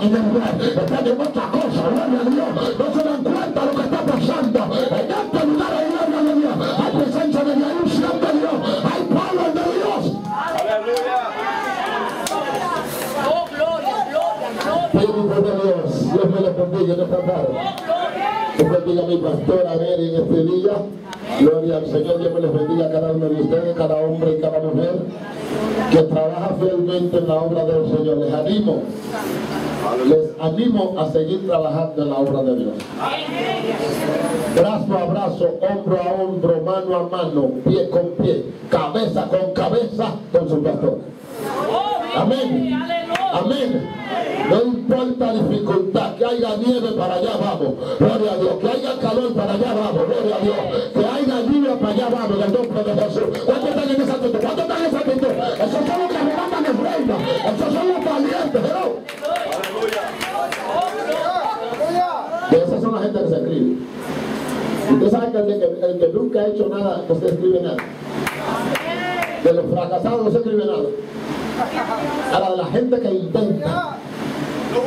están en el web, están en otra cosa, gloria a Dios. No se dan cuenta de lo que está pasando. En este lugar hay gloria de Dios, hay presencia de Dios, hay unción de Dios, hay poder de Dios. Aleluya. Oh, gloria, gloria, gloria. Espíritu de Dios, Dios me lo bendiga en esta tarde. Dios bendiga a mi pastora Mary en este día. Gloria al Señor, Dios me les bendiga a cada uno de ustedes, cada hombre y cada mujer que trabaja fielmente en la obra del Señor. Les animo a seguir trabajando en la obra de Dios. Brazo a brazo, hombro a hombro, mano a mano, pie con pie, cabeza con cabeza con su pastor. Amén. Amén. No importa dificultad, que haya nieve para allá vamos, gloria a Dios, que haya calor para allá vamos, gloria a Dios, que haya lluvia para allá vamos, en el nombre de Jesús. ¿Cuántos están en esa actitud? ¿Cuántos están en esa actitud? Esos son los que arrebatan el reino, esos son los valientes, ¿no? Y esas son la gente que se escribe. Usted sabe que el que nunca ha hecho nada, no se escribe nada. De los fracasados no se escribe nada. Ahora, de la gente que intenta,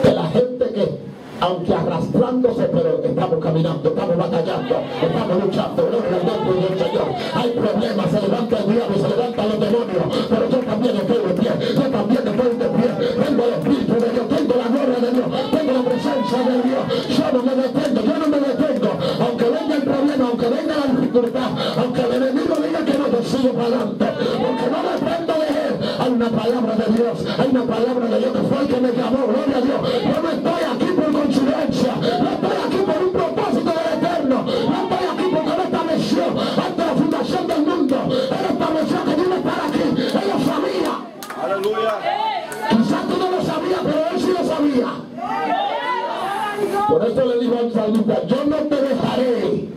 de la gente que, aunque arrastrándose, pero estamos caminando, estamos batallando, estamos luchando, gloria al nombre del Señor. Hay problemas, se levanta el diablo, se levantan los demonios, pero yo también estoy de pie, yo también estoy de pie. Tengo el Espíritu de Dios, tengo la gloria de Dios, tengo la presencia de Dios. Yo no me detengo, yo no me detengo. Aunque venga el problema, aunque venga la dificultad, aunque el enemigo diga que no, yo sigo para adelante, porque no dependo de él. Hay una palabra de Dios, hay una palabra de Dios que fue el que me llamó, gloria a Dios. Yo no estoy aquí por coincidencia, no estoy aquí por un propósito del Eterno, no estoy aquí porque Él estableció antes de la fundación del mundo. Él estableció que yo iba a estar aquí, Él lo sabía. Aleluya. Quizás tú no lo sabías, pero Él sí lo sabía. Por eso le dijo al salmista, yo no te dejaré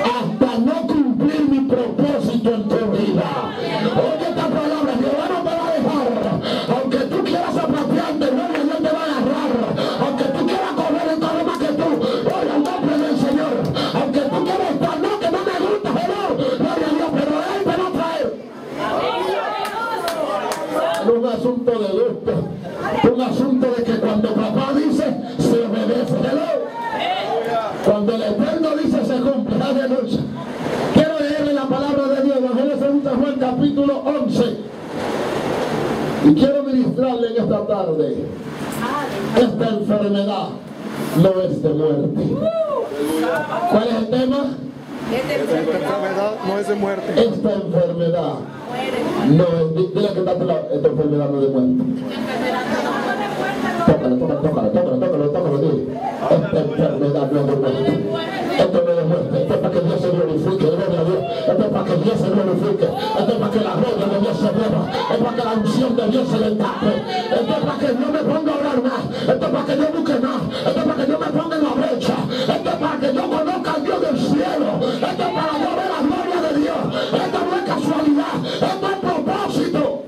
hasta no cumplir mi propósito en tu vida. Oye esta palabra, Jehová no te va a dejar. Aunque tú quieras apropiarte, gloria a Dios te va a agarrar. Aunque tú quieras correr en todo más que tú, gloria al nombre del Señor. Aunque tú quieras estar, no, que no me gusta, pero gloria a Dios, pero Él te va a traer. No es un asunto de gusto, es un asunto de que cuando papá dice, se obedece. Cuando el Eterno dice, se cumple. Aleluya. Quiero leerle la palabra de Dios, Evangelio según San Juan, capítulo 11. Y quiero ministrarle en esta tarde. Esta enfermedad no es de muerte. ¿Cuál es el tema? Esta enfermedad no es de muerte. Esta enfermedad no es de... Dile que está tu lado, esta enfermedad no es de muerte. Tócalo, dile. Esta enfermedad no es de muerte. Esto no es de muerte. Esto es para que Dios se glorifique, gloria a Dios. Esto es para que Dios se glorifique. Esto es para que la gloria de Dios se mueva. Es para que la unción de Dios se destape. Esto es para que yo me ponga a orar más. Esto es para que yo busque más. Esto es para que yo me ponga en la brecha. Esto es para que yo conozca al Dios del cielo. Esto es para yo ver la gloria de Dios. Esto no es casualidad. Esto es propósito.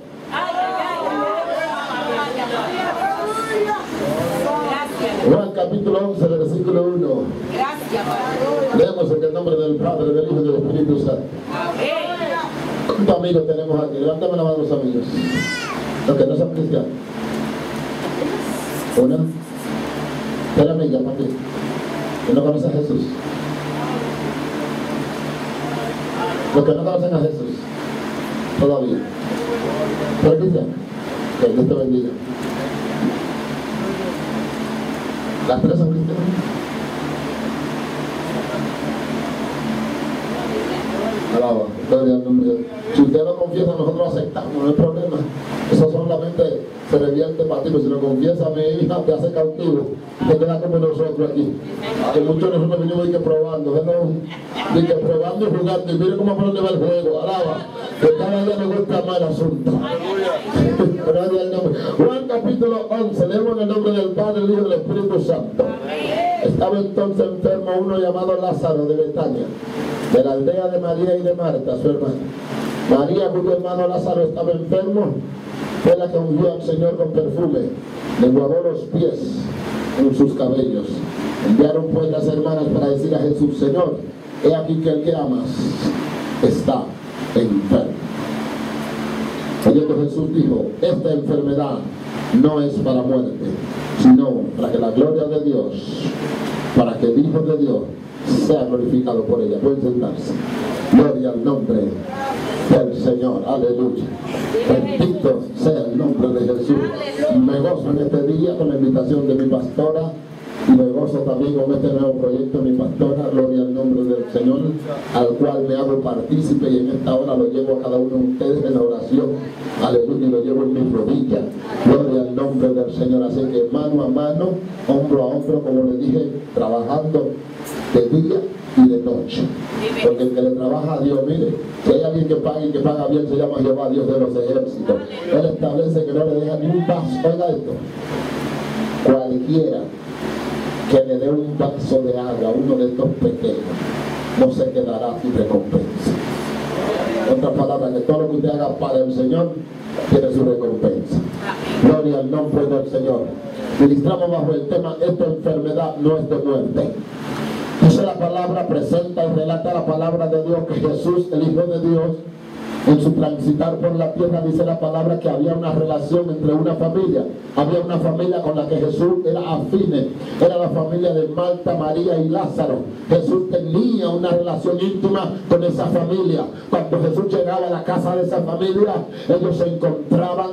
Juan capítulo 11, versículo 1. Gracias, Leemos en el nombre del Padre, del Hijo y del Espíritu Santo. ¿Cuántos amigos tenemos aquí? Levántame la mano los amigos. Los que no son cristianos. Una. Tres amigas, papi. ¿Que no conoce a Jesús? Los que no conocen a Jesús. Todavía. ¿Pero cristiano? Que Dios te bendiga. Las tres son cristianas. Alaba, gloria al nombre de Dios. Si usted lo confiesa, nosotros aceptamos, no hay problema. Eso solamente se revierte para ti, pero si lo confiesa, mi hija te hace cautivo. Te queda como nosotros aquí. Que muchos de nosotros venimos y que probando, y que probando y jugando. Y mire cómo por dónde va el juego. Alaba, que cada día me gusta más el asunto. Gloria al nombre. Juan capítulo 11, leemos en el nombre del Padre, del Hijo y del Espíritu Santo. Estaba entonces enfermo uno llamado Lázaro de Betania, de la aldea de María y de Marta, su hermana. María, cuyo hermano Lázaro estaba enfermo, fue la que ungió al Señor con perfume, le enjuagó los pies con sus cabellos. Enviaron pues las hermanas para decir a Jesús: Señor, he aquí que el que amas está enfermo. Oyendo Jesús dijo: esta enfermedad no es para muerte, sino para que la gloria de Dios, para que el Hijo de Dios sea glorificado por ella. Pueden sentarse. Gloria al nombre del Señor. Aleluya. Bendito sea el nombre de Jesús. Me gozo en este día con la invitación de mi pastora. Y me gozo también con este nuevo proyecto de mi pastora. Gloria al nombre del Señor, al cual me hago partícipe, y en esta hora lo llevo a cada uno de ustedes en la oración. Aleluya, y lo llevo en mis rodillas. Gloria al nombre del Señor. Así que mano a mano, hombro a hombro, como le dije, trabajando de día y de noche. Porque el que le trabaja a Dios, mire, si hay alguien que paga y que paga bien, se llama Jehová, Dios de los ejércitos. Él establece que no le deja ni un vaso. Oiga esto, cualquiera que le dé un vaso de agua a uno de estos pequeños, no se quedará sin recompensa. En otras palabras, que todo lo que usted haga para el Señor tiene su recompensa. Gloria al nombre del Señor. Ministramos bajo el tema: esta enfermedad no es de muerte. Dice la palabra, presenta y relata la palabra de Dios que Jesús, el Hijo de Dios, en su transitar por la tierra, dice la palabra que había una relación entre una familia. Había una familia con la que Jesús era afine. Era la familia de Marta, María y Lázaro. Jesús tenía una relación íntima con esa familia. Cuando Jesús llegaba a la casa de esa familia, ellos se encontraban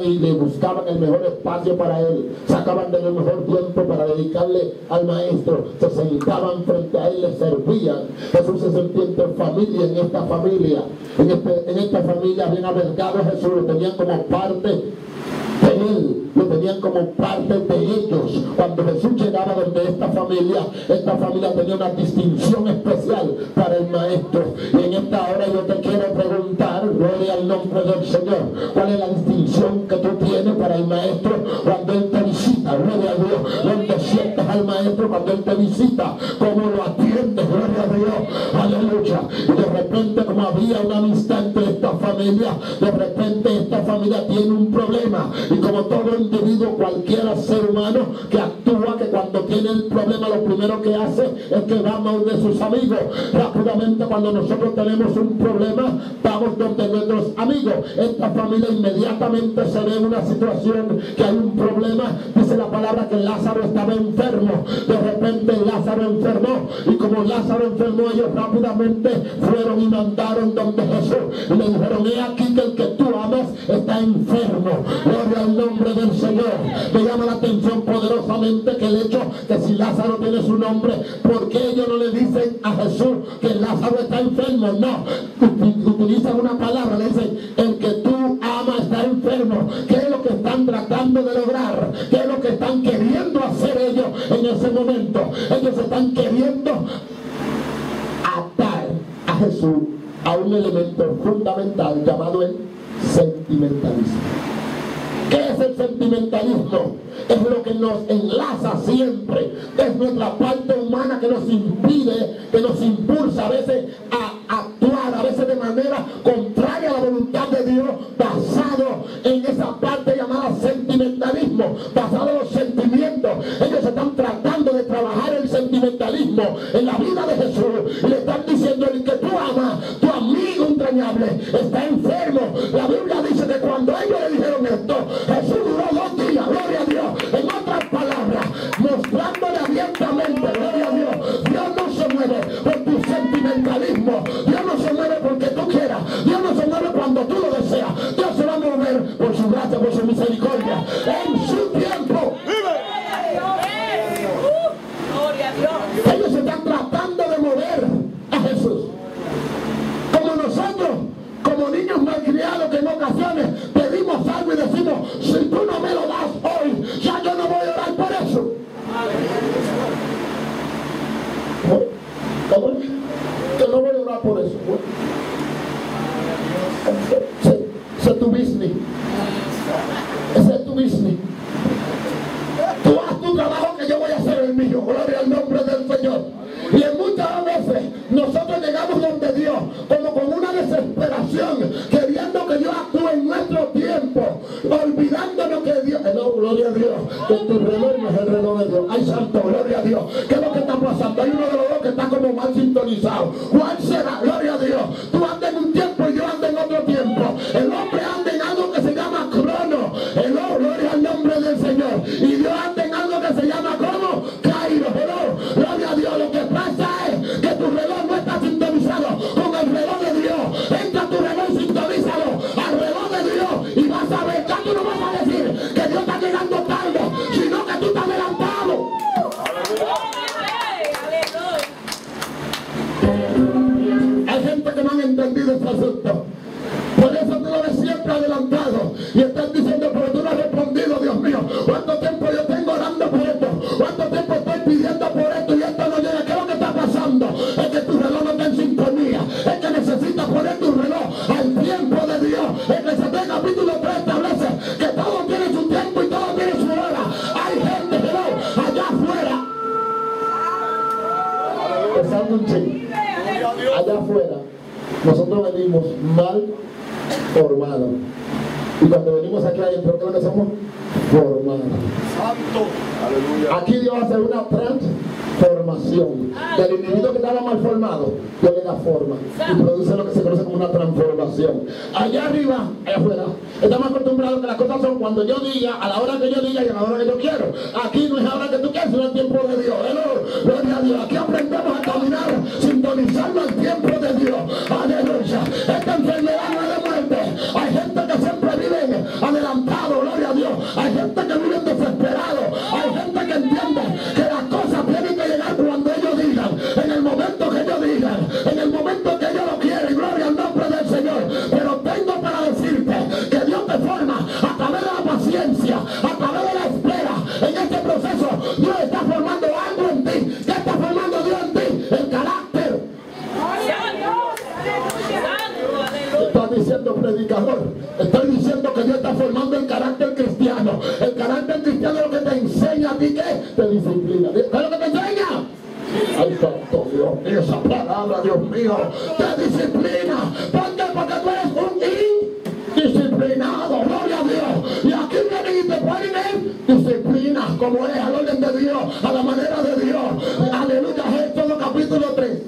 y le buscaban el mejor espacio para él. Sacaban del mejor tiempo para dedicarle al maestro. Se sentaban frente a él, le servían. Jesús se sentía en familia, en esta familia. En esta familia habían albergado a Jesús, lo tenían como parte de él, lo tenían como parte de ellos. Cuando Jesús llegaba donde esta familia tenía una distinción especial para el maestro. Y en esta hora yo te quiero preguntar, gloria al nombre del Señor, ¿cuál es la distinción que tú tienes para el maestro cuando él te visita? Gloria a Dios. ¿Dónde sientas al maestro cuando él te visita? ¿Cómo lo atiendes? Gloria a Dios. Aleluya. Y de repente, como había una amistad entre esta familia, de repente esta familia tiene un problema. Y como todo individuo, cualquier ser humano que actúa, que cuando tiene el problema lo primero que hace es que va a de sus amigos. Rápidamente, cuando nosotros tenemos un problema, vamos donde nuestros amigos. Esta familia inmediatamente se ve en una situación que hay un problema. Dice la palabra que Lázaro estaba enfermo. De repente Lázaro enfermó, y como Lázaro enfermó, ellos rápidamente fueron y mandaron donde Jesús y le dijeron: he aquí que el que tú amas está enfermo. Gloria al nombre del Señor. Me llama la atención poderosamente que el hecho que si Lázaro tiene su nombre, ¿por qué ellos no le dicen a Jesús que Lázaro está enfermo? No, utilizan una palabra, le dicen: el que tú amas está enfermo. ¿Qué es lo que están tratando de lograr? ¿Qué es lo que están queriendo hacer ellos en ese momento? Ellos están queriendo atar a Jesús a un elemento fundamental llamado el sentimentalismo. ¿Qué es el sentimentalismo? Es lo que nos enlaza siempre. Es nuestra parte humana que nos impide, que nos impulsa a veces a actuar, a veces de manera contraria a la voluntad de Dios, basado en esa parte llamada sentimentalismo, basado en los sentimientos. Ellos están tratando de trabajar el sentimentalismo en la vida de Jesús y le están diciendo: el que tú amas, tu amigo entrañable, está enfermo. La Biblia dice que cuando ellos le dijeron esto, Jesús duró 2 días, gloria a Dios. En otras palabras, mostrándole abiertamente, gloria a Dios, Dios no se mueve por tu sentimentalismo, Dios no se mueve porque tú quieras, Dios no se mueve cuando tú lo deseas, Dios se va a mover por su gracia, por su misericordia, en su tiempo. Ellos están tratando de mover a Jesús, como nosotros, como niños malcriados, que en ocasiones pedimos algo y decimos: si tú no me lo das hoy, ya yo no voy a orar por eso. ¿Cómo? Que no voy a orar por eso. Ese es tu business. Ese es tu business. Tú haz tu trabajo, que yo voy a hacer el mío. Gloria al nombre del Señor. Y en muchas veces nosotros llegamos donde Dios como con una desesperación, queriendo que Dios actúe en nuestro tiempo, olvidándonos que Dios, no, gloria a Dios, que tu reloj no es el reloj de Dios. Ay, santo, gloria a Dios. ¿Qué es lo que está pasando? Hay uno de los dos que está como mal sintonizado. ¿Cuál será? Gloria a Dios. Tú andas en un tiempo y yo ando en otro tiempo. El hombre anda en algo que se llama crono. El hombre, gloria tú no vas a decir que Dios está llegando tarde, sino que tú estás adelantado. Hay gente que no han entendido ese asunto. Por eso tú lo ves siempre adelantado. Y están diciendo, pero tú no has respondido, Dios mío. ¿Cuánto tiempo yo tengo orando por esto? ¿Cuánto tiempo estoy pidiendo por esto y esto no llega? ¿Qué es lo que está pasando? Es que tu reloj no está en sintonía. Es que necesitas poner tu reloj al tiempo de Dios. Eclesiastés capítulo 3 establece que todo tiene su tiempo y todo tiene su hora. Hay gente que no, allá afuera. Pensando un chingo. Allá afuera, nosotros venimos mal formados. Y cuando venimos aquí adentro, ¿qué es lo que somos? Formados. Santo. Aleluya. Aquí Dios hace una transformación. Del individuo que estaba mal formado, Dios le da forma y produce lo que se conoce como una transformación. Allá arriba, allá afuera, estamos acostumbrados que las cosas son cuando yo diga, a la hora que yo diga y a la hora que yo quiero. Aquí no es ahora que tú quieres, sino el tiempo de Dios. Gloria a Dios. Aquí aprendemos a caminar sintonizando el tiempo de Dios. Aleluya. Esta enfermedad no es de muerte. Hay gente que siempre vive adelantado, gloria a Dios. Hay gente que vive desesperado. Hay gente que entiende que las cosas tienen que llegar cuando ellos digan, en el momento que ellos digan, en el momento que ellos lo quieren. Gloria al nombre del Señor. Pero tengo para decirte que Dios te forma a través de la paciencia, a través de la espera. En este proceso Dios está formando algo en ti. ¿Qué está formando Dios en ti? El carácter. Estoy diciendo, predicador, estoy diciendo que Dios está formando el carácter cristiano. El carácter cristiano es lo que te enseña a ti, ¿qué? Te disciplina. ¿Qué es lo que te enseña? Ay, santo Dios mío, esa palabra, Dios mío, te disciplina. ¿Por qué? Porque tú eres un indisciplinado, gloria a Dios. Y aquí vienen y te ponen en disciplina, como es, al orden de Dios, a la manera de Dios. Aleluya, Éxodo capítulo 3.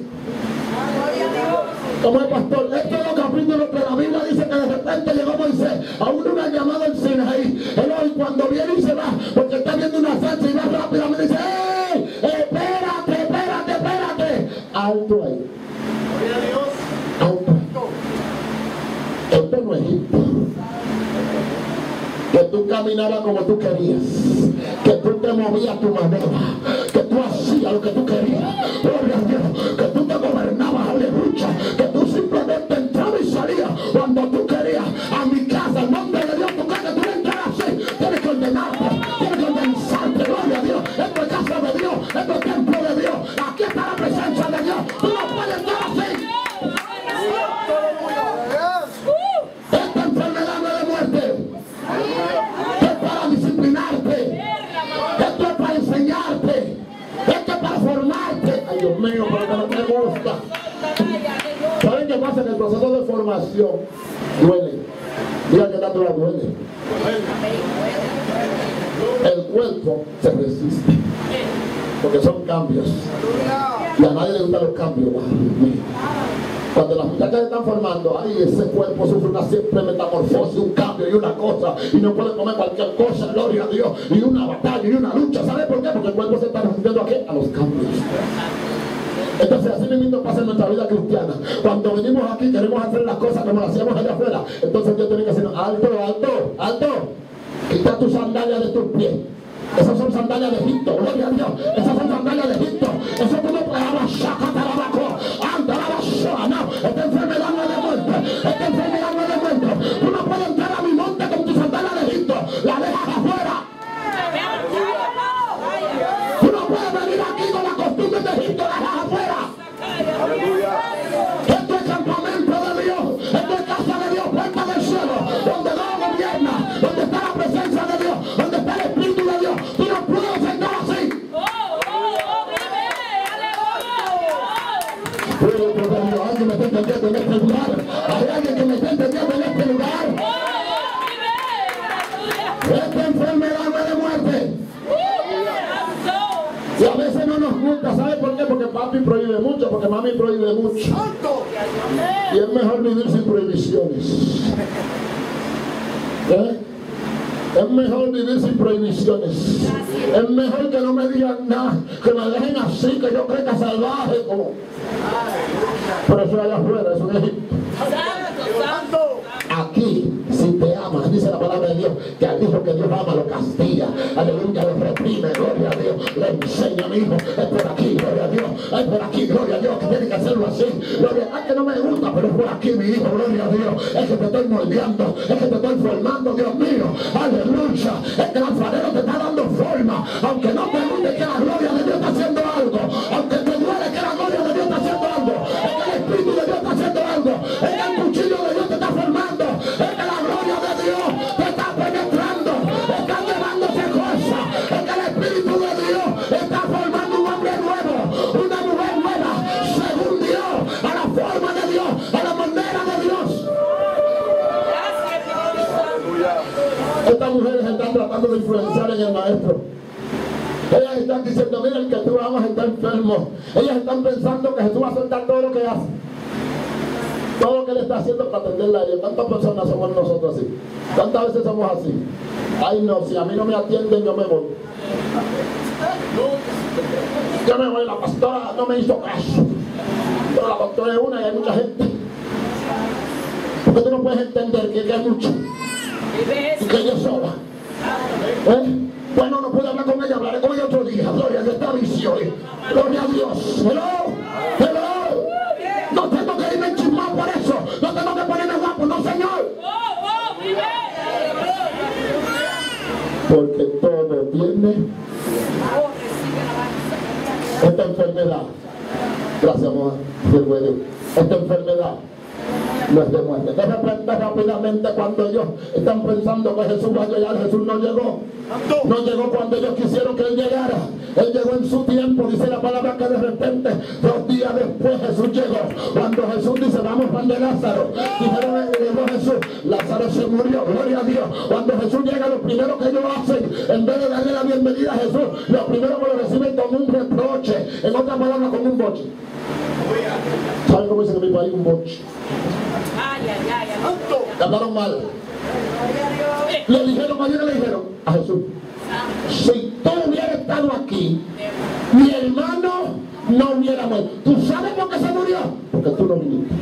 Como el pastor, Éxodo capítulo 3, la Biblia dice que de repente llegó Moisés a un lugar llamado el Sinaí. Y cuando viene y se va, porque está viendo una salsa y va rápidamente, dice, ¡ey! Espérate, espérate, espérate. Alto ahí. Alto. Esto no es Egipto. Que tú caminabas como tú querías, que tú te movías a tu manera, que tú hacías lo que tú querías, gloria a Dios, que tú te gobernabas, aleluya, que tú simplemente entrabas y salías cuando tú querías. A mi casa, en nombre de Dios, tú crees que tú entras así, tienes que ordenarte, tienes que organizarte, gloria a Dios. Esto es casa de Dios, esto es templo de Dios, aquí está la presencia de Dios, tú no puedes estar así. Esta enfermedad no es de muerte. Esto es para disciplinarte. Esto es para enseñarte. Esto es para formarte. Ay, Dios mío, pero que no te gusta. ¿Saben qué pasa? En el proceso de formación duele. Diga que tanto la duele. El cuerpo se resiste. Porque son cambios. Y a nadie le gustan los cambios. Cuando las muchachas están formando, ahí ese cuerpo sufre una siempre metamorfosis, un cambio y una cosa, y no puede comer cualquier cosa, gloria a Dios, y una batalla y una lucha. ¿Sabe por qué? Porque el cuerpo se está resistiendo ¿a qué? A los cambios. Entonces así mismo pasa en nuestra vida cristiana. Cuando venimos aquí queremos hacer las cosas como las hacíamos allá afuera. Entonces Dios tiene que decir, alto, alto, alto, quita tus sandalias de tus pies. Esas son sandalias de Egipto, gloria a Dios. Esas son sandalias de Egipto. Eso tú no puedes no, esta enfermedad no es de muerte. Esta enfermedad no es de muerte. Tú no puedes entrar a mi monte con tu sandalias de Egipto. La dejas afuera. Tú no puedes venir aquí con la costumbre de Egipto. La dejas afuera. Esto es campamento de Dios. Esto es casa de Dios, puerta del cielo, donde Dios gobierna, donde está la presencia de Dios, donde está el Espíritu de Dios. Tú no puedes sentar así. ¿Alguien me está entendiendo en este lugar? ¿Hay alguien que me está entendiendo en este lugar? Esta enfermedad no es de muerte. Y a veces no nos gusta. ¿Sabe por qué? Porque papi prohíbe mucho, porque mami prohíbe mucho. Y es mejor vivir sin prohibiciones. ¿Eh? Es mejor vivir sin prohibiciones. Es mejor que no me digan nada, que me dejen así, que yo crezca salvaje como. Pero eso allá afuera, eso es Egipto. Aquí, si te amas, dice la palabra palabra de Dios que al hijo que Dios ama lo castiga, aleluya, lo reprime, gloria a Dios, le enseña a mi hijo, es por aquí, gloria a Dios, es por aquí, gloria a Dios, que tiene que hacerlo así, gloria, es que no me gusta, pero es por aquí mi hijo, gloria a Dios, es que te estoy moldeando, es que te estoy formando, Dios mío, aleluya, es que el alfarero te está dando forma, aunque no te guste que la gloria de Dios está haciendo algo, aunque te duele que la gloria de Dios está haciendo algo, es que el Espíritu de Dios está haciendo algo, es que el cuchillo de Dios te está formando, es que la gloria de Dios te está penetrando, está llevándose cosas, es que el Espíritu de Dios está formando un hombre nuevo, una mujer nueva, según Dios, a la forma de Dios, a la manera de Dios. Estas mujeres están tratando de influenciar en el maestro. Ellas están diciendo, miren que tú vamos a estar enfermo. Ellas están pensando que Jesús va a soltar todo lo que hace. Todo lo que él está haciendo para atenderla a ella. ¿Cuántas personas somos nosotros así? ¿Cuántas veces somos así? Ay no, si a mí no me atienden, yo me voy. Yo me voy, la pastora no me hizo caso. Pero la pastora es una y hay mucha gente. Porque tú no puedes entender que hay mucho. Y que ella es sola. Bueno, no puedo hablar con ella, hablaré con ella otro día. Gloria a Dios, esta visión. Gloria a Dios. Hello. No tengo que irme enchismado por eso. No tengo que ponerme guapo, no, Señor. Porque todo viene. Esta enfermedad, gracias, amor, esta enfermedad no es de muerte. De repente, rápidamente, cuando ellos están pensando que Jesús va a llegar, Jesús no llegó. No llegó cuando ellos quisieron que Él llegara. Él llegó en su tiempo. Dice la palabra que de repente, 2 días después, Jesús llegó. Cuando Jesús dice, vamos pan de Lázaro, dijeron, llegó Jesús, Lázaro se murió, gloria a Dios. Cuando Jesús llega, lo primero que ellos hacen, en vez de darle la bienvenida a Jesús, lo primero que lo reciben como un reproche. En otras palabras, como un boche. ¿Saben cómo dice que mi país? Un boche. Le hablaron mal. Le dijeron, ayer le dijeron a Jesús, si tú hubieras estado aquí, mi hermano no hubiera muerto. ¿Tú sabes por qué se murió? Porque tú no viniste.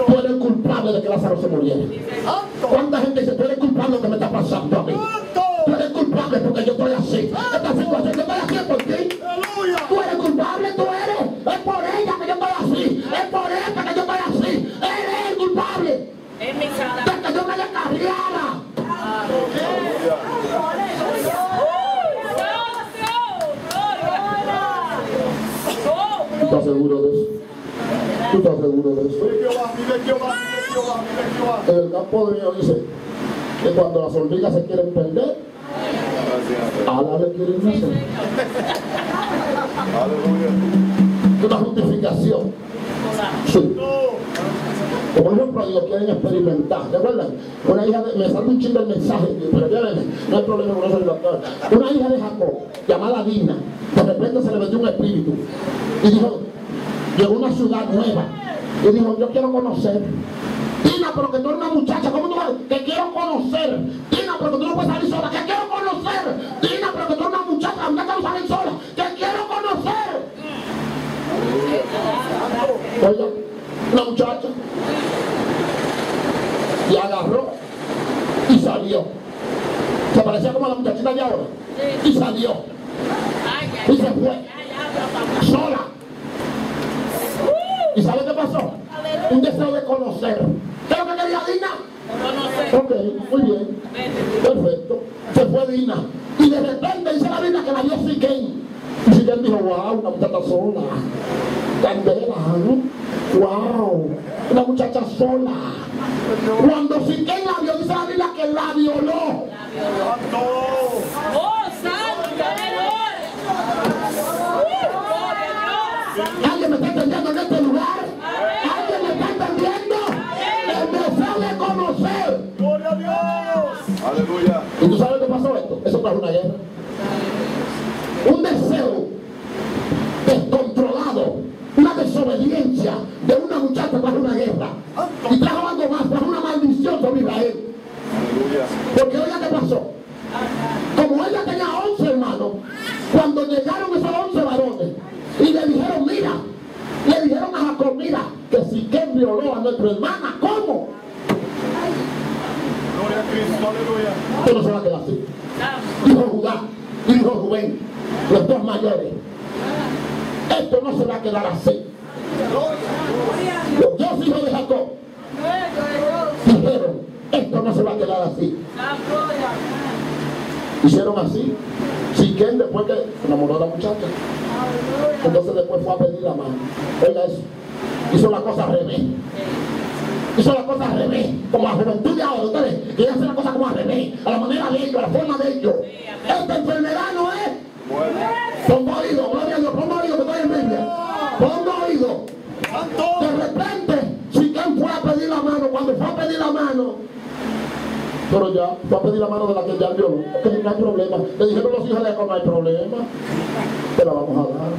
Tú eres culpable de que Lázaro se muriera. ¿Cuánta gente dice, tú eres culpable de lo que me está pasando a mí? Tú eres culpable porque yo estoy así. Esta situación yo estoy así por ti. Tú eres culpable, tú eres. Es por ella que yo estoy así. Es por esta que yo estoy así. Él es el culpable de que yo me descarriara. ¿Tú estás seguro de eso? ¿Tú estás seguro de eso? En el campo de Dios dice que cuando las hormigas se quieren perder, a la le quieren nacer. Una justificación. Sí. Por ejemplo, ellos quieren experimentar. ¿Recuerdan? Una hija de, me sale un chingo el mensaje, pero ya ven, no hay problema con eso, doctor. Una hija de Jacob, llamada Dina, de repente se le metió un espíritu y dijo, llegó a una ciudad nueva y dijo, yo quiero conocer. Dina, pero que tú eres una muchacha, ¿cómo tú vas? Que quiero conocer. Dina, pero que tú no puedes salir sola, que quiero conocer. Dina, pero que tú eres una muchacha, la muchacha no sale sola, que quiero conocer. Oye, una muchacha, y agarró y salió. Se parecía como a la muchachita de ahora. Y salió. Y se fue. Sola. ¿Y sabe qué pasó? Un deseo de conocer. ¿Qué es lo que quería Dina? Ok, muy bien. Perfecto. Se fue Dina. Y de repente dice la Biblia que la vio Siquén. Y Siquén dijo, wow, una muchacha sola. Candela, ¿no? Wow. Una muchacha sola. Cuando Siquén la vio, dice la Biblia que la violó. ¡Oh, santo! ¿Alguien me está entendiendo en este lugar? ¿Alguien me está entendiendo? El deseo de conocer. ¡Gloria a Dios! ¡Aleluya! ¿Y tú sabes qué pasó esto? Eso trajo una guerra. Un deseo descontrolado, una desobediencia de una muchacha trajo una guerra. Y trajo algo más, trajo una maldición sobre Israel. ¡Aleluya! Porque oiga qué pasó. Como ella tenía 11 hermanos, cuando llegaron esos 11 varones y le dijeron, mira, le dijeron a Jacob, mira, que Siquén violó a nuestra hermana. ¿Cómo? Esto no se va a quedar así. Dijo Judá y dijo Rubén, los dos mayores. Esto no se va a quedar así. Los dos hijos de Jacob dijeron, esto no se va a quedar así. Hicieron así. Siquén, después que enamoró a la muchacha, entonces después fue a pedir la mano. Oiga eso, hizo la cosa al revés. Hizo la cosa al revés, como la juventud de ahora. Ustedes quieren hacer la cosa como al revés, a la manera de ellos, a la forma de ellos. Esta enfermedad no es. Pongo oído, gloria a Dios, pongo oído, que estoy en Biblia. Pongo oído. De repente, Siquén fue a pedir la mano. Cuando fue a pedir la mano, pero ya fue a pedir la mano de la que ya violó. Que no hay problema. Le dijeron los hijos de Jacob, no hay problema, te la vamos a dar.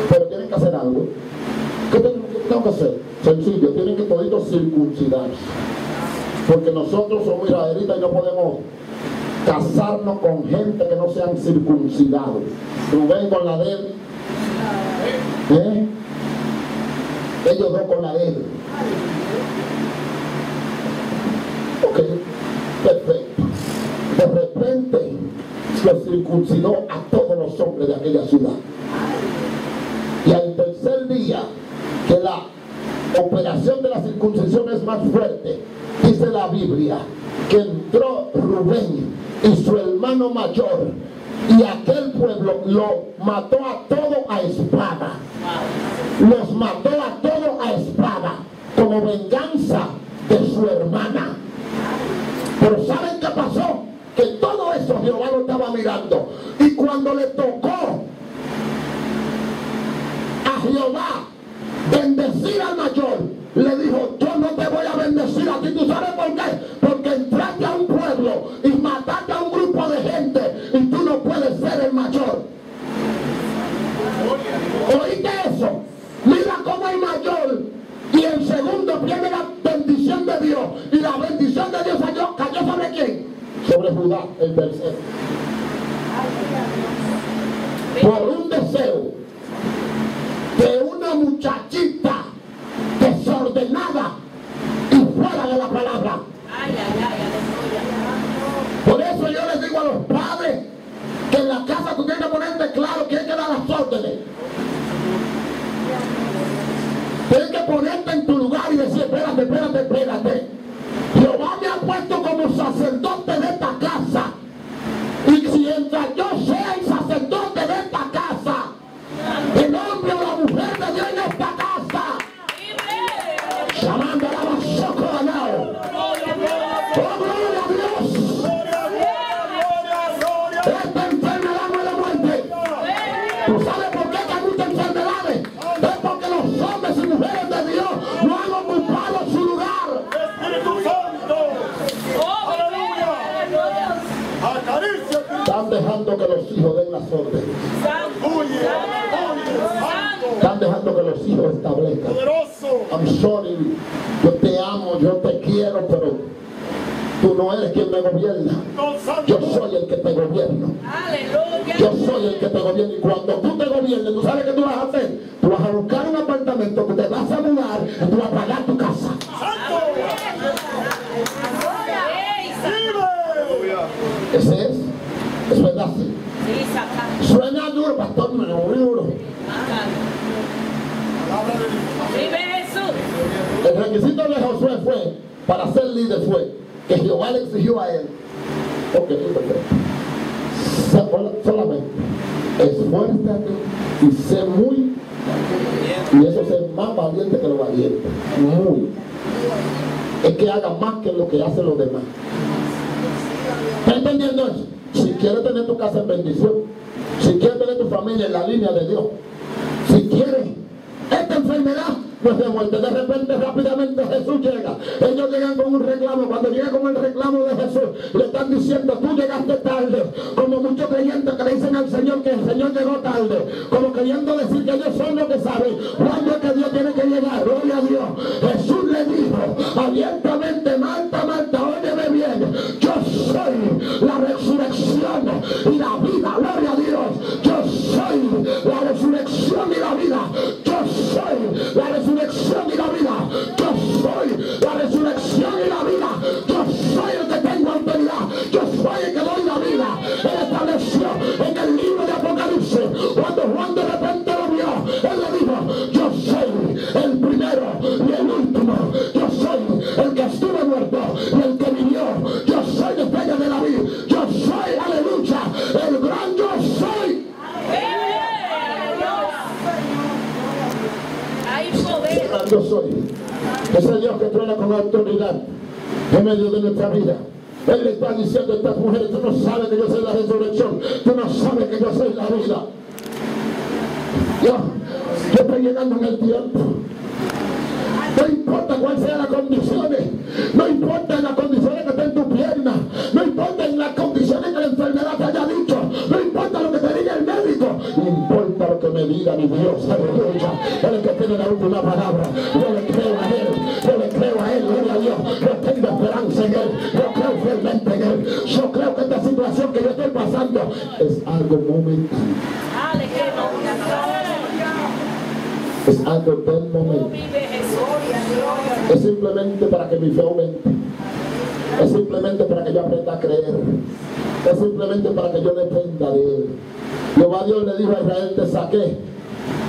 Pero tienen que hacer algo. ¿Qué tengo que hacer? Sencillo, tienen que toditos circuncidarse. Porque nosotros somos israelitas y no podemos casarnos con gente que no sean circuncidados. Rubén con la de él. Ellos dos con la de él. Ok, perfecto. De repente los circuncidó a todos los hombres de aquella ciudad. Y al tercer día, que la operación de la circuncisión es más fuerte, dice la Biblia que entró Rubén y su hermano mayor, y aquel pueblo lo mató a todo a espada. Los mató a todo a espada como venganza de su hermana. Pero ¿saben qué pasó? Que todo eso Jehová lo estaba mirando. Y cuando le tocó a Jehová bendecir al mayor, le dijo, yo no te voy a bendecir a ti. ¿Tú sabes por qué? Porque entraste a un pueblo y mataste a un grupo de gente y tú no puedes ser el mayor. ¿Oíste eso? Mira cómo el mayor y el segundo viene la bendición de Dios, y la bendición de Dios cayó sobre quién? Sobre Judá, el tercero. Por un deseo de una muchachita desordenada y fuera de la palabra. Por eso yo les digo a los padres que en la casa tú tienes que ponerte claro que hay que dar las órdenes. Tienes que ponerte en tu lugar y decir, espérate. Jehová me ha puesto como sacerdote de esta casa. Y si mientras yo sea el sacerdote de esta casa, el hombre o la mujer de Dios en esta casa, llamando a la basura ganado. ¡Oh, gloria a Dios! Esta enfermedad no es la muerte. ¿Tú sabes por qué hay muchas enfermedades? Es porque los hombres y mujeres de Dios no han ocupado su lugar. Espíritu Santo. Aleluya. Acaricia. Están dejando que los hijos den las órdenes. Están dejando que los hijos establezcan. I'm sorry, yo te amo, yo te quiero, pero tú no eres quien me gobierna. Yo soy el que te gobierno. Yo soy el que te gobierna. Y cuando tú te gobiernes, ¿tú sabes qué tú vas a hacer? Tú vas a buscar un apartamento, que te vas a mudar y tú vas a pagar tu casa. Ese es verdad. Suena duro, pastor, no es duro. El requisito de Josué fue, para ser líder, fue que Jehová le exigió a él. Ok, perfecto. Solamente esfuérzate y sé muy, y eso es más valiente que lo valiente. Muy. Es que haga más que lo que hacen los demás. ¿Está entendiendo eso? Si quieres tener tu casa en bendición, si quieres tener tu familia en la línea de Dios, si quieres, esta enfermedad no es de muerte. De repente, rápidamente Jesús llega. Ellos llegan con un reclamo. Cuando llegan con el reclamo de Jesús, le están diciendo, tú llegaste tarde. Como muchos creyentes que le dicen al Señor que el Señor llegó tarde, como queriendo decir que ellos son los que saben cuándo es que Dios tiene que llegar. Gloria a Dios. Jesús le dijo abiertamente, Marta, Marta, óyeme bien, yo soy la resurrección y la vida. Gloria a Dios. Yo soy la resurrección y la vida. Yo soy la resurrección y la vida. Yo soy la resurrección y la vida. Yo soy el que tengo autoridad. Ese Dios que truena con autoridad en medio de nuestra vida. Él le está diciendo a estas mujeres: tú no sabes que yo soy la resurrección, tú no sabes que yo soy la vida. Yo estoy llegando en el tiempo. No importa cuáles sean las condiciones, no importa en las condiciones que esté en tu pierna, no importa en las condiciones que la enfermedad te haya dicho, no importa lo que te diga el médico, no importa lo que me diga mi Dios, aleluya. Él es el que tiene la última palabra. Yo le creo a Él, yo le creo a Él, gloria a Dios. Yo tengo esperanza en Él, yo creo fielmente en Él. Yo creo que esta situación que yo estoy pasando es algo momentáneo. Es algo del momento. Es simplemente para que mi fe aumente. Es simplemente para que yo aprenda a creer. Es simplemente para que yo dependa de Él. Jehová Dios le dijo a Israel: te saqué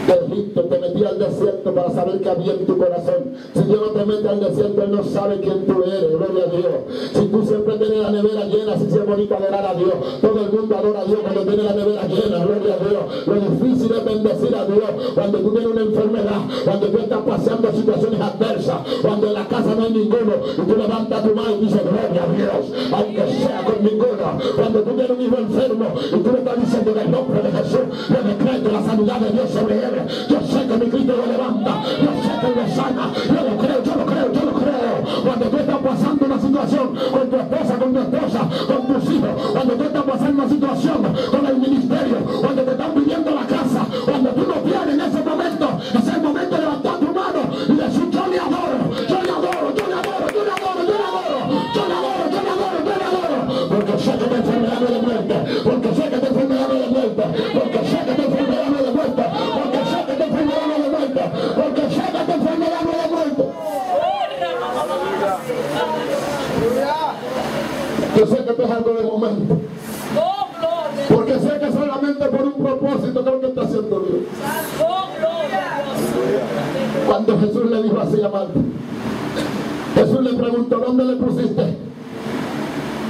de Egipto, te metí al desierto para saber qué había en tu corazón. Si Dios no te mete al desierto, Él no sabe quién tú eres, gloria a Dios. Si tú siempre tienes la nevera llena, si es bonito adorar a Dios. Todo el mundo adora a Dios cuando tiene la nevera llena, gloria a Dios. Lo difícil es bendecir a Dios cuando tú tienes una enfermedad, cuando tú estás paseando situaciones adversas, cuando en la casa no hay ninguno y tú levantas tu mano y dices: gloria a Dios, aunque sea con ninguno. Cuando tú tienes un hijo enfermo y tú le estás diciendo: en el nombre de Jesús, yo decreto la sanidad de Dios sobre él. Yo sé que mi Cristo lo levanta, yo sé que lo sana, yo lo creo, yo lo creo, yo lo creo. Cuando tú estás pasando una situación con tu esposa, con tus hijos, cuando tú estás pasando una situación con el ministerio, cuando te están pidiendo la casa, cuando tú no tienes en ese momento, es el momento de levantar tu mano y decir: yo le adoro, yo le adoro, yo le adoro, yo le adoro, yo le adoro, yo le adoro, yo le adoro, yo le adoro, porque sé que te enfermedad no de muerte, porque sé que te enfermedad no de muerte, porque sé que te enfermedad no de muerte, porque sé que te enfermedad no de muerte, porque sé que te enfermedad no de muerte. Yo sé que esto es algo de momento, porque sé que solamente por un propósito creo que está haciendo Dios. Cuando Jesús le dijo así a Marta, Jesús le preguntó: ¿dónde le pusiste?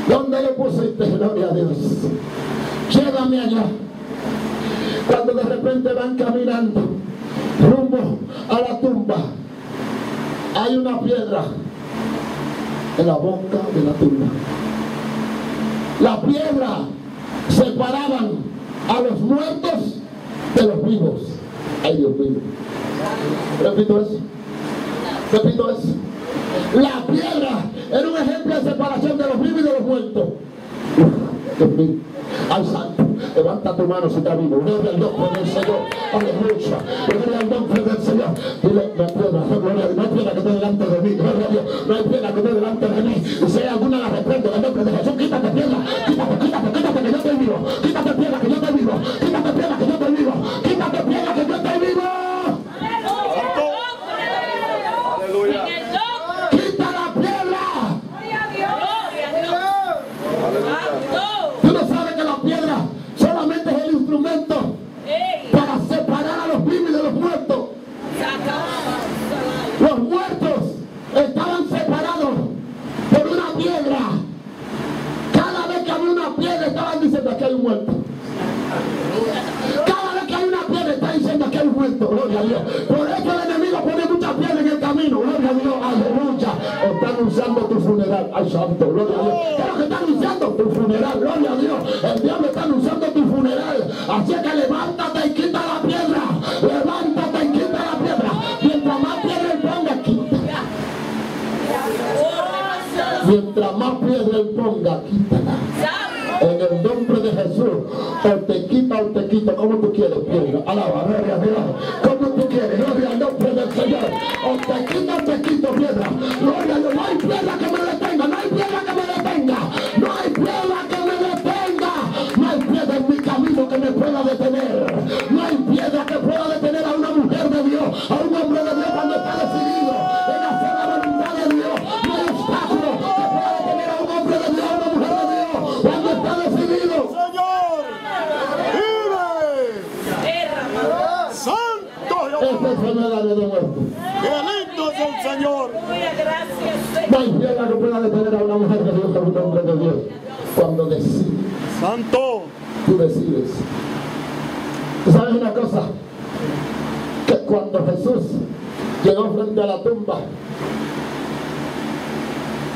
¿Dónde le pusiste? Gloria a Dios. Llévame allá. Cuando de repente van caminando rumbo a la tumba, hay una piedra en la boca de la tumba. La piedra separaban a los muertos de los vivos. Ay, Dios mío. Repito eso. Repito eso. La piedra era un ejemplo de separación de los vivos y de los muertos. Dios mío. Ay, santo, levanta tu mano si está vivo. Gloria al nombre del Señor. Aleluya. Gloria al nombre del Señor. Dile: no hay piedra, no hay piedra que esté delante de mí. Gloria a Dios. No hay piedra que esté delante de mí. Y si hay alguna, la reprendo en el nombre de Jesús. Quítate piedra. Quítate que yo estoy vivo. Quítate piedra que yo estoy vivo. Quítate piedra que yo estoy vivo. Quítate piedra que yo estoy vivo. Aleluya. Quita la piedra. Tú no sabes que la piedra solamente es el instrumento para separar a los vivos y de los muertos. Los muertos estaban separados por una piedra. Cada vez que había una piedra estaban diciendo: aquí hay un muerto. Cada vez que hay una piedra está diciendo: aquí hay un muerto. Gloria a Dios. Por eso el enemigo pone muchas piedras en el camino. Gloria a Dios. Aleluya. Está anunciando tu funeral. Ay, santo. Gloria a Dios. Pero que está anunciando tu funeral. Gloria a Dios. El diablo está anunciando tu funeral. Así que levántate y quita la piedra. Levántate y quita la piedra. Mientras más piedra él ponga, quítala. Mientras más piedra él ponga, quítala. En el nombre de Jesús, o te quita o te quita, como tú quieres, piedra. Alaba, gloria a Dios. Como tú quieres, gloria al nombre del Señor. O te quita o te quito, piedra. Gloria a Dios. No hay piedra que me detenga, no hay piedra que me detenga. No hay piedra que me detenga. No hay piedra en mi camino que me pueda detener. No hay piedra que pueda detener a una mujer de Dios, a un hombre de Dios cuando está decidido en hacer la voluntad de Dios. No hay obstáculo que pueda detener a un hombre de Dios, a una mujer de Dios cuando está decidido. Señor, vive. Santo Esta enfermedad de muerte. ¡Qué lindo es el Señor! No hay piedra que pueda detener a una mujer de Dios, a un hombre de Dios cuando decide. Santo. Tú decides. ¿Tú sabes una cosa? Que cuando Jesús llegó frente a la tumba,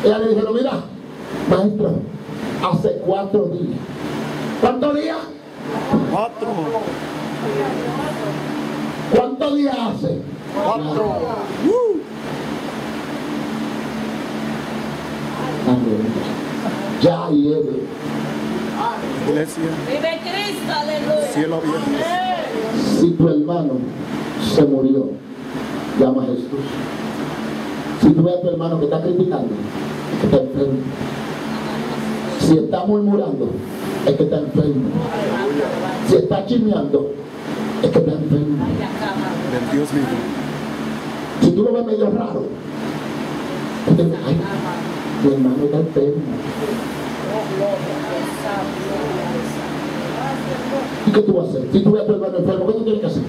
Ella le dijeron, mira, maestro, hace 4 días. ¿Cuántos días? 4. ¿Cuántos días hace? 4. Ya hiede. Iglesia, Vive Cristo, aleluya. cielo abierto. Si tu hermano se murió, llama a Jesús. Si tú ves a tu hermano que está criticando, es que está enfermo. Si está murmurando, es que está enfermo. Si está chismeando, es que está enfermo. Del Dios vivo. Si tú lo ves medio raro, es que, ay, mi hermano está enfermo. ¿Y qué tú vas a hacer? Si tú ves a tu hermano enfermo, ¿qué tú tienes que hacer?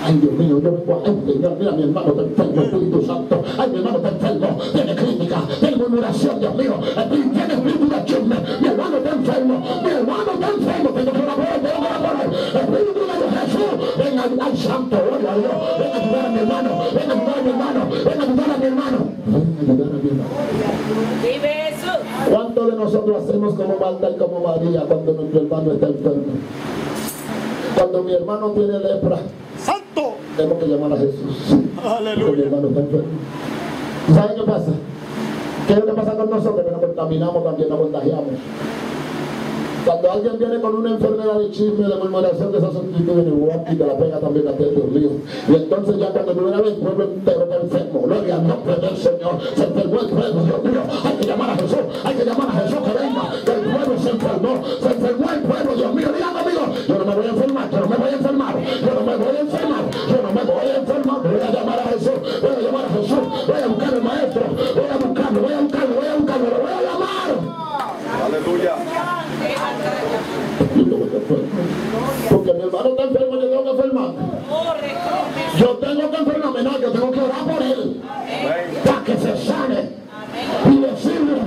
Ay, Dios mío, yo vengo a Señor, mira, mi hermano está enfermo, Espíritu Santo. Ay, mi hermano está enfermo, tiene crítica, tiene murmuración, Dios mío, tiene espíritu de chisme. Mi hermano está enfermo, mi hermano está enfermo, tengo que orar por él, tengo que orar por él. Espíritu de Jesús, ven a ay, Santo, gloria a Dios, ven a ayudar a mi hermano, ven a ayudar a mi hermano, ven a ayudar a mi hermano, ven a ayudar a mi hermano. Vive Jesús. ¿Cuántos de nosotros hacemos como Marta y como María cuando nuestro hermano está enfermo? Cuando mi hermano tiene lepra, Santo. tenemos que llamar a Jesús. Porque mi Aleluya. hermano está enfermo. ¿Saben qué pasa? ¿Qué es lo que pasa con nosotros? Que nos contaminamos también, nos contagiamos. Cuando alguien viene con una enfermedad de chisme, de murmuración, de esa actitud, y te la pega también a ti, Dios mío. Y entonces ya cuando primera vez el pueblo entero está enfermo. Gloria al nombre del Señor. Se enfermó el pueblo, Dios mío. Hay que llamar a Jesús, hay que llamar a Jesús que venga. El pueblo se enfermó el pueblo, Dios mío. Digan conmigo, yo no me voy a enfermar, yo no me voy a enfermar, yo no me voy a enfermar, yo no me voy a enfermar. Voy a llamar a Jesús, voy a llamar a Jesús, voy a buscar al maestro, voy a buscarlo, voy a buscarlo, voy a buscarlo, lo voy a llamar. Aleluya. Porque mi hermano está enfermo, yo tengo que enfermarme. Yo tengo que enfermarme, no, yo tengo que orar por él para que se sane y decirle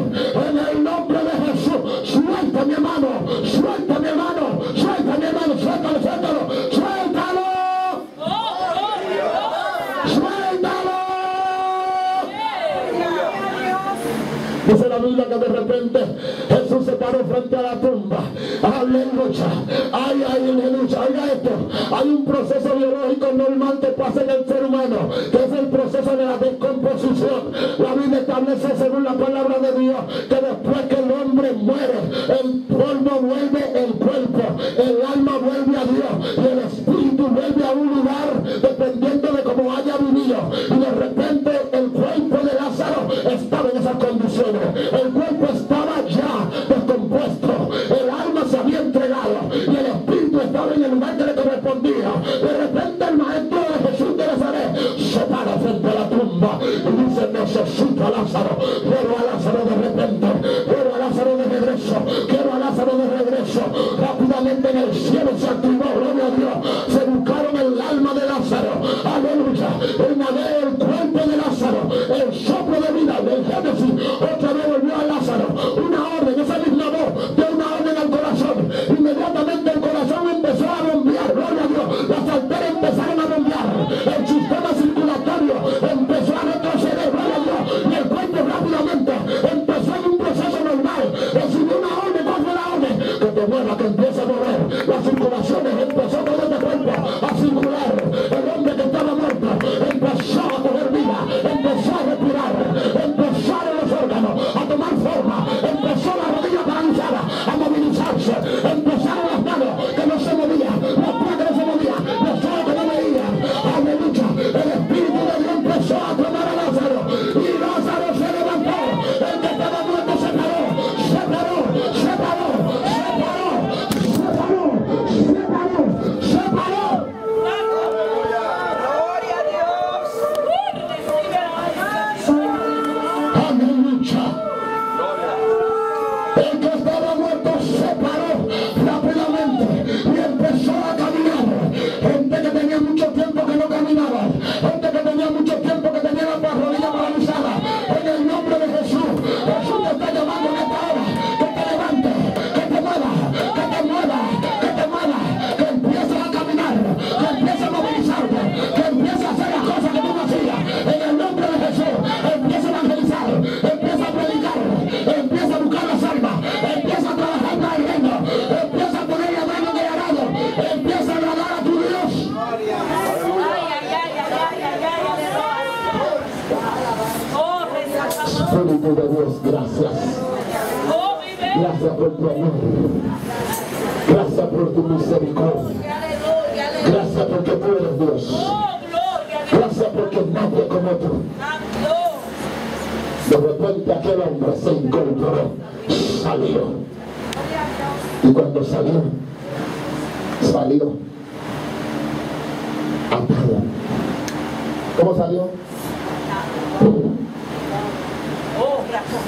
en el nombre de Jesús, suelta mi hermano, suelta mi hermano, suelta mi hermano, suéltalo, suéltalo, suéltalo, suéltalo. Dice la Biblia que de repente Jesús se paró frente a la tumba. Aleluya. Ay, aleluya. Oiga esto. Hay un proceso biológico normal que pasa en el ser humano, que es el proceso de la descomposición. La Biblia establece, según la palabra de Dios, que después que el hombre muere, el polvo vuelve el cuerpo, el alma vuelve a Dios y el espíritu vuelve a un lugar dependiendo de cómo haya vivido. Y de repente el cuerpo de Lázaro estaba en esas condiciones. El cuerpo estaba ya descompuesto, el alma se había entregado y el espíritu estaba en el lugar que le correspondía. De repente el maestro de Jesús de Nazaret se para frente a la tumba y dice: necesito a Lázaro, quiero a Lázaro de repente, quiero a Lázaro de regreso, quiero a Lázaro de regreso. Rápidamente en el cielo se activó, gloria a Dios, se buscaron el alma de Lázaro, aleluya, el cuerpo de Lázaro, el soplo de vida del Génesis, otra vez volvió a Lázaro, una orden, esa misma voz de una orden al corazón. Inmediatamente el corazón empezó a bombear, gloria a Dios, las arterias empezaron a bombear, el sistema circulatorio empezó a retroceder, gloria a Dios, y el cuerpo rápidamente empezó en un proceso normal, recibió una orden, ¿cuál fue la orden? Que te mueva, que empiece a mover, las circulaciones empezó todo este cuerpo a circular, el hombre que estaba muerto empezó a coger vida, empezó a respirar, empezaron los órganos Espíritu de Dios, gracias. Oh, vive. Gracias por tu amor. Gracias por tu misericordia. Aleluya, aleluya. Gracias porque tú eres Dios. Oh, gloria a Dios. Gracias porque nadie como tú. Santo. De repente aquel hombre se incorporó, salió. Y cuando salió atado. ¿Cómo salió? Oh, gracias.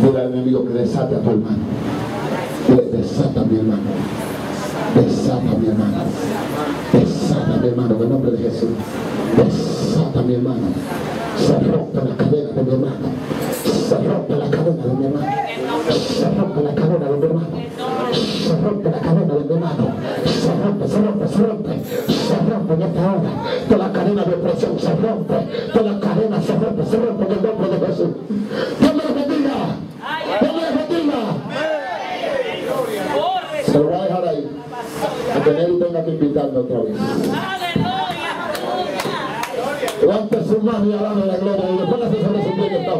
Dile al enemigo que desate a tu hermano. Dile, desata a mi hermano. Desata a mi hermano. Desata a mi hermano en el nombre de Jesús. Desata a mi hermano. Se rompe la cadena de mi hermano. Se rompe la cadena de mi hermano. Se rompe la cadena de mi hermano. Se rompe la cadena de mi hermano. Se rompe, se rompe, se rompe. Se rompe en esta hora. Toda la cadena de opresión se rompe. Toda la cadena se rompe en el nombre de Jesús. Dios me lo bendiga. Dios me lo bendiga. Se lo voy a dejar ahí. A que Nelly tenga que invitarme otra vez. Aleluya. Levante su mano y alabe la gloria de Dios. Póngase sobre su pie que está.